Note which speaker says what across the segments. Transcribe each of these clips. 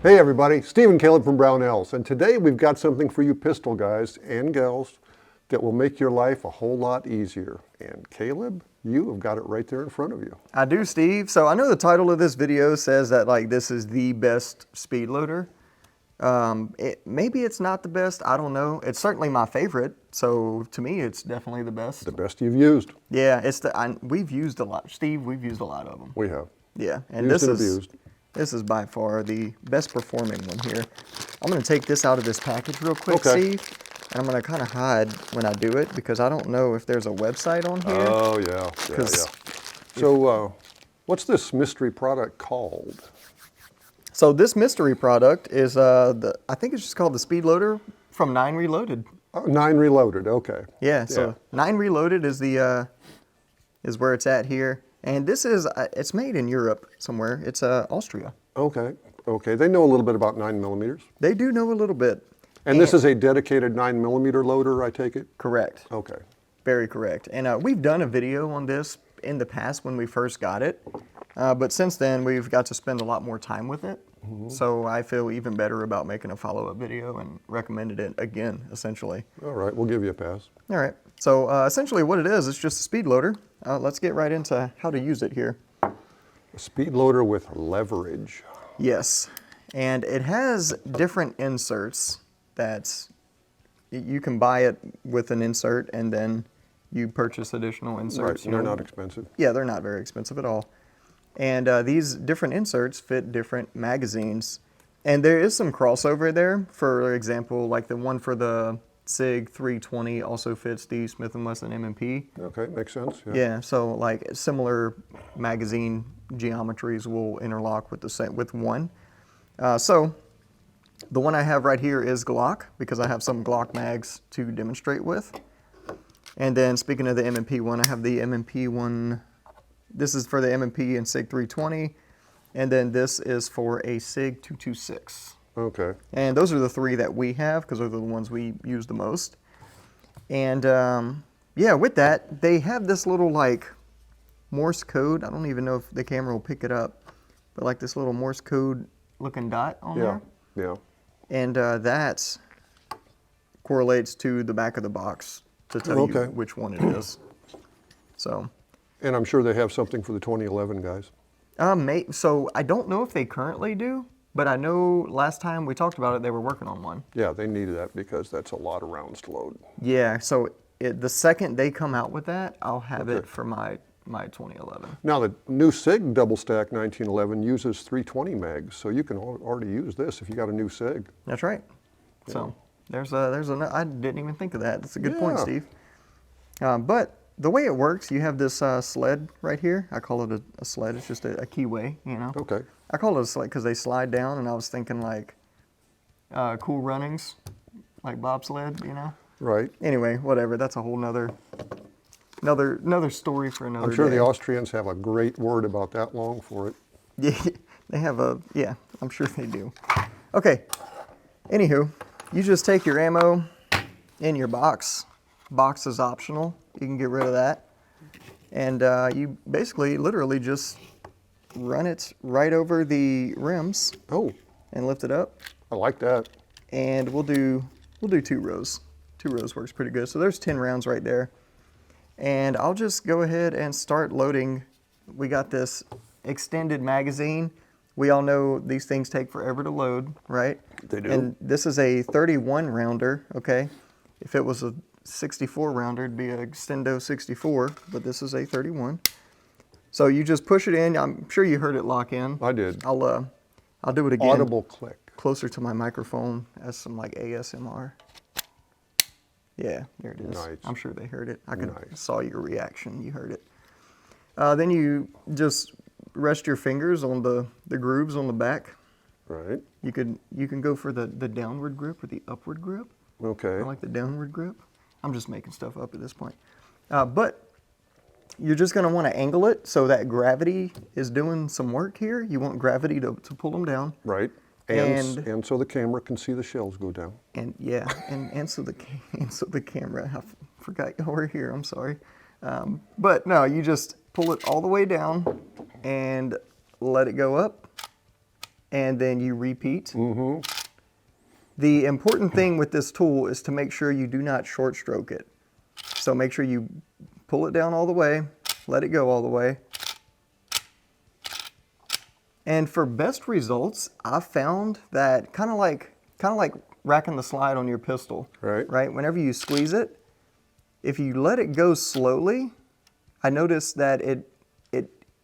Speaker 1: Hey everybody, Steve and Caleb from Brownells, and today we've got something for you pistol guys and gals that will make your life a whole lot easier. And Caleb, you have got it right there in front of you.
Speaker 2: I do, Steve. So I know the title of this video says that this is the best speed loader. Maybe it's not the best, I don't know. It's certainly my favorite, so to me it's definitely the best.
Speaker 1: The best you've used.
Speaker 2: Yeah, we've used a lot. Steve, we've used a lot of them.
Speaker 1: We have.
Speaker 2: Yeah, and
Speaker 1: Used.
Speaker 2: This is by far the best performing one here. I'm going to take this out of this package real quick,
Speaker 1: Okay.
Speaker 2: Steve. And I'm going to kind of hide when I do it because I don't know if there's a website on here.
Speaker 1: Oh, yeah. So, what's this mystery product called?
Speaker 2: So this mystery product is, I think it's just called the Speedloader from 9 Reloaded.
Speaker 1: 9 Reloaded, okay.
Speaker 2: Yeah, so 9 Reloaded is is where it's at here. And this is, it's made in Europe somewhere. It's Austria.
Speaker 1: Okay. They know a little bit about 9mm.
Speaker 2: They do know a little bit.
Speaker 1: And this is a dedicated 9mm loader, I take it?
Speaker 2: Correct.
Speaker 1: Okay.
Speaker 2: Very correct. And we've done a video on this in the past when we first got it. But since then, we've got to spend a lot more time with it. Mm-hmm. So I feel even better about making a follow-up video and recommended it again, essentially.
Speaker 1: All right, we'll give you a pass.
Speaker 2: All right. So essentially what it is, it's just a speed loader. Let's get right into how to use it here.
Speaker 1: A speed loader with leverage.
Speaker 2: Yes. And it has different inserts that you can buy it with an insert and then you purchase additional inserts.
Speaker 1: Right, they're not expensive.
Speaker 2: Yeah, they're not very expensive at all. And these different inserts fit different magazines. And there is some crossover there. For example, like the one for the SIG 320 also fits the Smith & Wesson M&P.
Speaker 1: Okay, makes sense.
Speaker 2: Yeah, so like similar magazine geometries will interlock with with one. So the one I have right here is Glock because I have some Glock mags to demonstrate with. And then speaking of the M&P one, I have the M&P one. This is for the M&P and SIG 320, and then this is for a SIG 226.
Speaker 1: Okay.
Speaker 2: And those are the three that we have because those are the ones we use the most. And yeah, with that, they have this little like Morse code. I don't even know if the camera will pick it up, but like this little Morse code looking dot on there.
Speaker 1: Yeah.
Speaker 2: And that correlates to the back of the box to tell you which one it is. So.
Speaker 1: And I'm sure they have something for the 2011 guys.
Speaker 2: So I don't know if they currently do, but I know last time we talked about it, they were working on one.
Speaker 1: Yeah, they needed that because that's a lot of rounds to load.
Speaker 2: Yeah, so the second they come out with that, I'll have it for my 2011.
Speaker 1: Now the new SIG double stack 1911 uses 320 mags, so you can already use this if you got a new SIG.
Speaker 2: That's right. Yeah. So there's I didn't even think of that. That's a good point, Steve. But the way it works, you have this sled right here. I call it a sled. It's just a keyway, you know.
Speaker 1: Okay.
Speaker 2: I call it a sled because they slide down, and I was thinking like Cool Runnings, like bobsled, you know.
Speaker 1: Right.
Speaker 2: Anyway, whatever. That's a whole nother story for another
Speaker 1: I'm sure
Speaker 2: day.
Speaker 1: the Austrians have a great word about that long for it.
Speaker 2: Yeah, they have yeah, I'm sure they do. Okay. Anywho, you just take your ammo in your box. Box is optional. You can get rid of that. And you basically literally just run it right over the rims.
Speaker 1: Oh.
Speaker 2: And lift it up.
Speaker 1: I like that.
Speaker 2: And we'll do 2 rows. 2 rows works pretty good. So there's 10 rounds right there. And I'll just go ahead and start loading. We got this extended magazine. We all know these things take forever to load, right?
Speaker 1: They do.
Speaker 2: And this is a 31 rounder, okay? If it was a 64 rounder, it'd be a Extendo 64, but this is a 31. So you just push it in. I'm sure you heard it lock in.
Speaker 1: I did.
Speaker 2: I'll do it again.
Speaker 1: Audible click.
Speaker 2: Closer to my microphone as some like ASMR. Yeah, there it is.
Speaker 1: Nice.
Speaker 2: I'm sure they heard it. I saw your reaction. You heard it. Then you just rest your fingers on the grooves on the back.
Speaker 1: Right.
Speaker 2: You can go for the downward grip or the upward grip.
Speaker 1: Okay.
Speaker 2: I like the downward grip. I'm just making stuff up at this point. But you're just going to want to angle it so that gravity is doing some work here. You want gravity to pull them down.
Speaker 1: Right. And so the camera can see the shells go down.
Speaker 2: And yeah, and so the camera. I forgot y'all were here. I'm sorry. But no, you just pull it all the way down and let it go up. and then you repeat. The important thing with this tool is to make sure you do not short stroke it. So make sure you pull it down all the way, let it go all the way. And for best results, I've found that kind of like racking the slide on your pistol. Right? Whenever you squeeze it, if you let it go slowly, I noticed that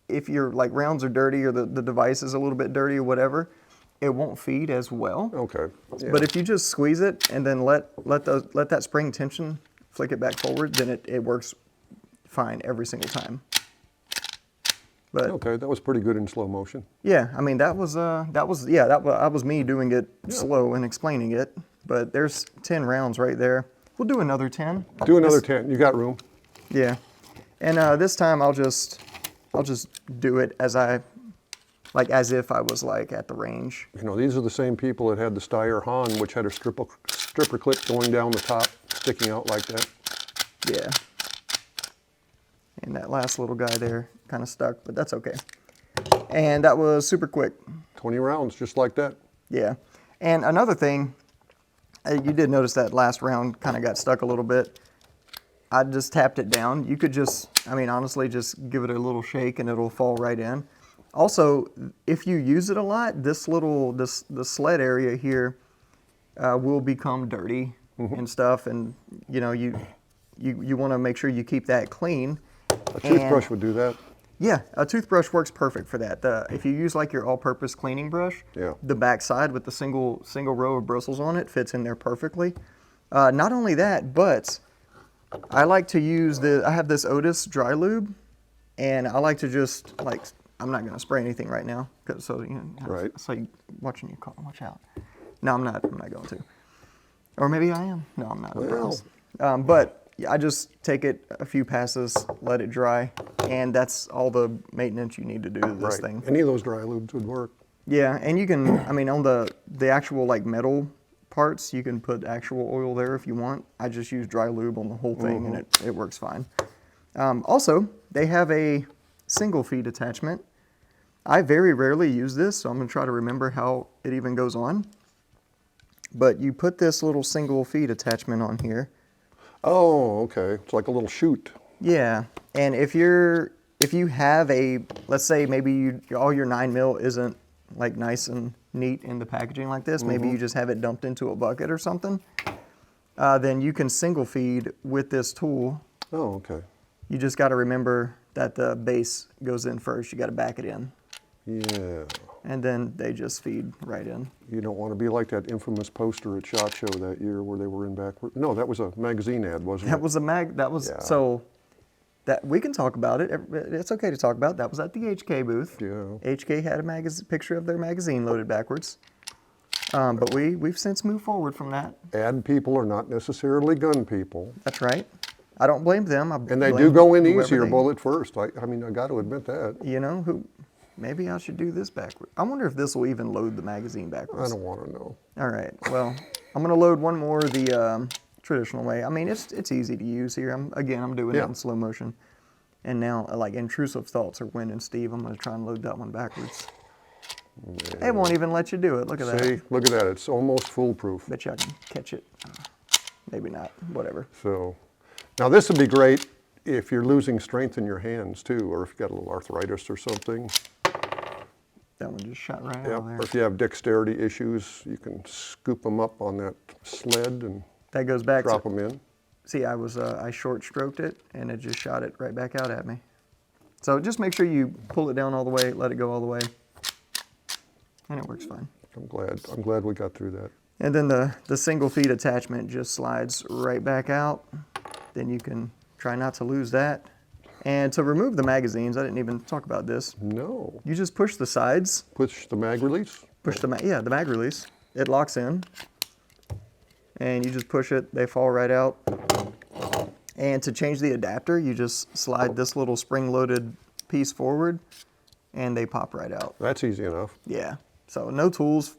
Speaker 2: if your like rounds are dirty or the device is a little bit dirty or whatever, it won't feed as well.
Speaker 1: Okay. Yeah.
Speaker 2: But if you just squeeze it and then let that spring tension flick it back forward, then it works fine every single time. But
Speaker 1: okay, that was pretty good in slow motion.
Speaker 2: yeah, I mean that was me doing it slow and explaining it. But there's 10 rounds right there. We'll do another 10.
Speaker 1: Do another 10. You got room.
Speaker 2: Yeah, and this time I'll just do it as if I was like at the range.
Speaker 1: You know, these are the same people that had the Steyr Hahn, which had a stripper clip going down the top, sticking out like that.
Speaker 2: Yeah. And that last little guy there kind of stuck, but that's okay. And that was super quick.
Speaker 1: 20 rounds, just like that.
Speaker 2: Yeah. And another thing, you did notice that last round kind of got stuck a little bit. I just tapped it down. You could just, I mean, honestly, just give it a little shake and it'll fall right in. Also, if you use it a lot, the sled area here will become dirty and stuff, and you know you want to make sure you keep that clean.
Speaker 1: A toothbrush would do that.
Speaker 2: Yeah, a toothbrush works perfect for that. If you use like your all-purpose cleaning brush, the back side with the single row of bristles on it fits in there perfectly. Not only that, but I like to use I have this Otis dry lube, and I like to just I'm not going to spray anything right now, so you know.
Speaker 1: Right.
Speaker 2: So you watching your car, watch out. No, I'm not going to. Or maybe I am. No, I'm not.
Speaker 1: Well.
Speaker 2: But I just take it a few passes, let it dry, and that's all the maintenance you need to do to this thing.
Speaker 1: Any of those dry lubes would work.
Speaker 2: Yeah, and you can, I mean, on the actual like metal parts, you can put actual oil there if you want. I just use dry lube on the whole thing, and it works fine. Also, they have a single feed attachment. I very rarely use this, so I'm going to try to remember how it even goes on. But you put this little single feed attachment on here.
Speaker 1: Oh, okay. It's like a little chute.
Speaker 2: Yeah, and if you have let's say maybe all your 9mm isn't like nice and neat in the packaging like this, maybe you just have it dumped into a bucket or something, then you can single feed with this tool.
Speaker 1: Oh, okay.
Speaker 2: You just got to remember that the base goes in first. You got to back it in.
Speaker 1: Yeah.
Speaker 2: And then they just feed right in.
Speaker 1: You don't want to be like that infamous poster at SHOT Show that year where they were in backward. No, that was a magazine ad, wasn't it?
Speaker 2: That was so that we can talk about it. It's okay to talk about it. That was at the HK booth.
Speaker 1: Yeah.
Speaker 2: HK had a picture of their magazine loaded backwards. But we've since moved forward from that.
Speaker 1: Ad people are not necessarily gun people.
Speaker 2: That's right. I don't blame them.
Speaker 1: And they do go in easier bullet first. I mean, I got to admit that.
Speaker 2: You know, maybe I should do this backwards. I wonder if this will even load the magazine backwards.
Speaker 1: I don't want to know.
Speaker 2: All right. Well, I'm going to load one more the traditional way. I mean, it's easy to use here. I'm doing it in slow motion. And now, like, intrusive thoughts are winning, Steve. I'm going to try and load that one backwards. Yeah. It won't even let you do it. Look at that.
Speaker 1: See, look at that. It's almost foolproof.
Speaker 2: Bet you I can catch it. Maybe not. Whatever.
Speaker 1: So, now this would be great if you're losing strength in your hands too, or if you've got a little arthritis or something.
Speaker 2: That one just shot right out of there.
Speaker 1: Or if you have dexterity issues, you can scoop them up on that sled and
Speaker 2: that goes back
Speaker 1: drop them in.
Speaker 2: See, I short stroked it and it just shot it right back out at me. So just make sure you pull it down all the way, let it go all the way, and it works fine.
Speaker 1: I'm glad we got through that.
Speaker 2: And then the single feed attachment just slides right back out. Then you can try not to lose that. And to remove the magazines, I didn't even talk about this.
Speaker 1: No.
Speaker 2: You just push the sides.
Speaker 1: Push the mag release?
Speaker 2: Push the mag release. It locks in. And you just push it, they fall right out. And to change the adapter, you just slide this little spring-loaded piece forward, and they pop right out.
Speaker 1: That's easy enough.
Speaker 2: Yeah. So no tools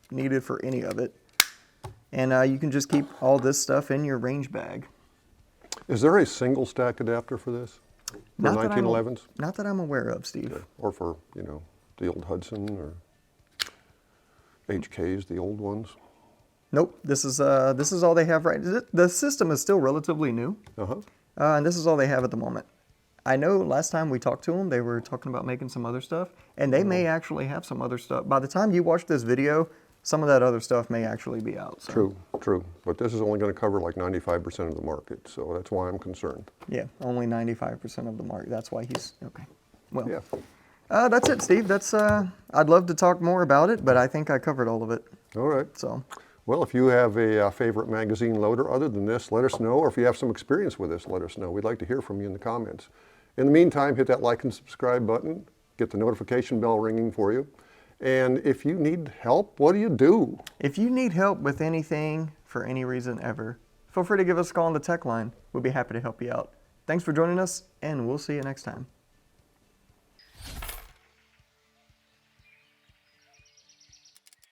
Speaker 2: needed for any of it. And you can just keep all this stuff in your range bag.
Speaker 1: Is there a single stack adapter for this? For 1911s?
Speaker 2: Not that I'm aware of, Steve.
Speaker 1: Okay. Or for, the old Hudson or... HKs, the old ones.
Speaker 2: Nope, this is all they have right. The system is still relatively new, and this is all they have at the moment. I know last time we talked to them, they were talking about making some other stuff, and they may actually have some other stuff. By the time you watch this video, some of that other stuff may actually be out. So.
Speaker 1: True, true. But this is only going to cover like 95% of the market, so that's why I'm concerned.
Speaker 2: Yeah, only 95% of the market. That's why he's okay. Well,
Speaker 1: Yeah.
Speaker 2: that's it, Steve. That's I'd love to talk more about it, but I think I covered all of it.
Speaker 1: All right.
Speaker 2: So.
Speaker 1: Well, if you have a favorite magazine loader other than this, let us know. Or if you have some experience with this, let us know. We'd like to hear from you in the comments. In the meantime, hit that like and subscribe button. Get the notification bell ringing for you. And if you need help, what do you do?
Speaker 2: If you need help with anything for any reason ever, feel free to give us a call on the tech line. We'll be happy to help you out. Thanks for joining us, and we'll see you next time.